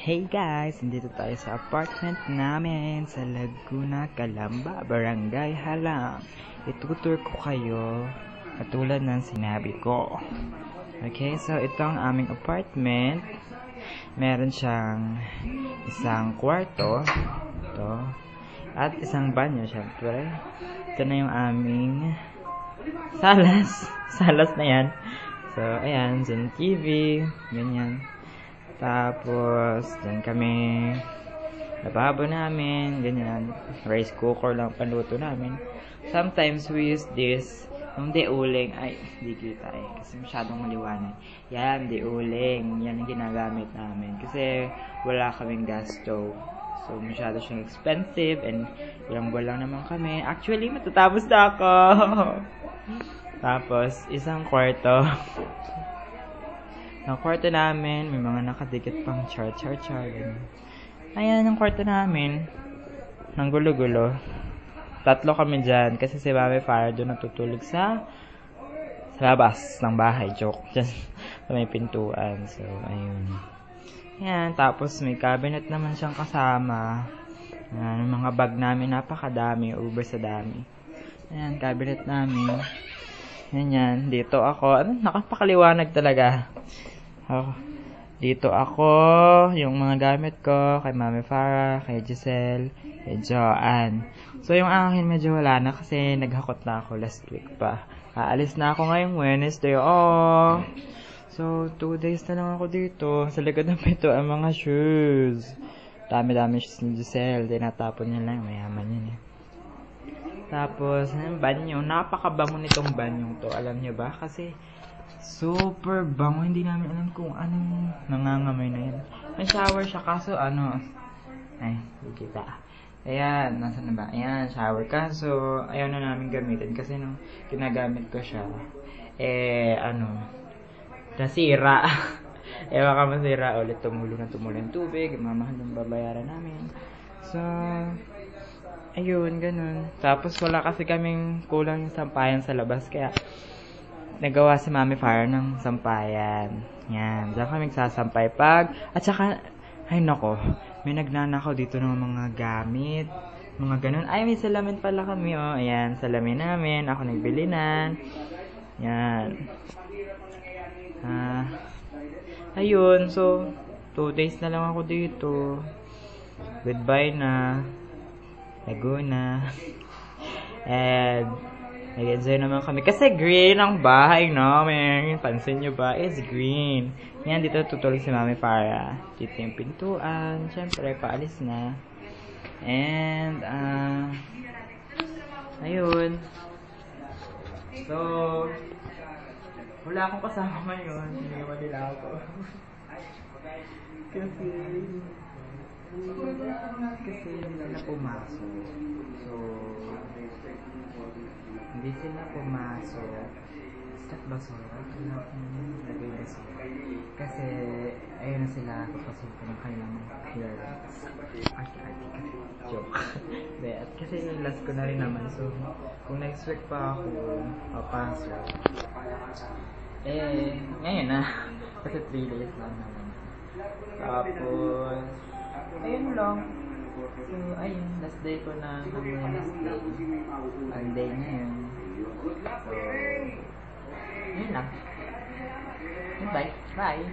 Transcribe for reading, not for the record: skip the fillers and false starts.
Hey guys! Nandito tayo sa apartment namin sa Laguna, Calamba, Barangay Halang. Itutur ko kayo katulad ng sinabi ko. Okay, so ito ang aming apartment. Meron siyang isang kwarto ito, at isang banyo syempre. Ito na yung aming salas na yan. So ayan, dyan TV, ganyan. Tapos, dyan kami lababo namin, ganyan. Rice cooker lang paluto namin. Sometimes we use this, yung diuling, ay, di kita kasi masyadong maliwanag. Yan, diuling, yan ang ginagamit namin. Kasi wala kaming gas stove. So, masyado siyang expensive and ilang buwan lang naman kami. Actually, matatapos na ako. Tapos, isang kwarto. Ang kwarto namin, may mga nakadikit pang char. Ayan, ang kwarto namin. Ang gulo-gulo. 3 kami dyan. Kasi si Mami Farah doon natutulog sa labas ng bahay. Joke. Dyan sa may pintuan. So, ayun. Ayan, tapos may cabinet naman siyang kasama. Ayan, yung mga bag namin, napakadami. Uber sa dami. Ayan, cabinet namin. Ayan, dito ako. Nakapakaliwanag talaga. Dito ako, yung mga gamit ko, kay Mami Farah, kay Giselle, kay Joanne. So, yung akin medyo wala na kasi naghakot na ako last week pa. Aalis na ako ngayong Wednesday. Oh! So, 2 days na lang ako dito. Sa likod ng pito ang mga shoes. Dami-dami shoes ni Giselle. Tinatapon niya lang. Mayaman yun eh. Tapos, yung banyo. Napakabango nitong banyong to. Alam niyo ba? Kasi, super bango. Hindi namin alam kung anong nangangamay na yan. May shower siya kaso ay, hindi kita. Ayan, nasaan na ba? Ayan, shower kaso ayaw na namin gamitin kasi nung ginagamit ko siya nasira. Ewan ka masira ulit, tumulong ng tubig, mamahal ng babayaran namin. So, ayun, ganun. Tapos wala kasi kaming kulang yung sampayan sa labas kaya nagawa si Mami Farah ng sampayan. Yan. Diyan kami nagsasampay at saka, ay nako, may nagnanakaw dito ng mga gamit. Mga ganun. Ay, may salamin pala kami, oh. Ayan, salamin namin. Ako nagbili na. Yan. Ayun, so, 2 days na lang ako dito. Goodbye na. Laguna. And, nag-enjoy naman kami. Kasi green ang bahay namin. Pansin nyo ba? It's green. Yan, dito tutulog si Mami Farah. Dito yung pintuan. Siyempre, paalis na. And, ayun. So, wala akong kasama ngayon. Hindi naman nila ako. Kasi hindi sila pumasok. So, hindi sila pumasok. Start basura. Kailangan kong lagay basura. Kasi, ayun na sila papasukin ng kanilang mga clearance. Arte-arte kasi. Joke. At kasi yung last ko na rin naman. So, kung next week pa ako papasok. Ngayon na. Kasi 3 days lang naman. Tapos, ayun lang. So, ayun, last day ko na ng Wednesday. Monday ngayon. So, yun lang. Goodbye. Bye.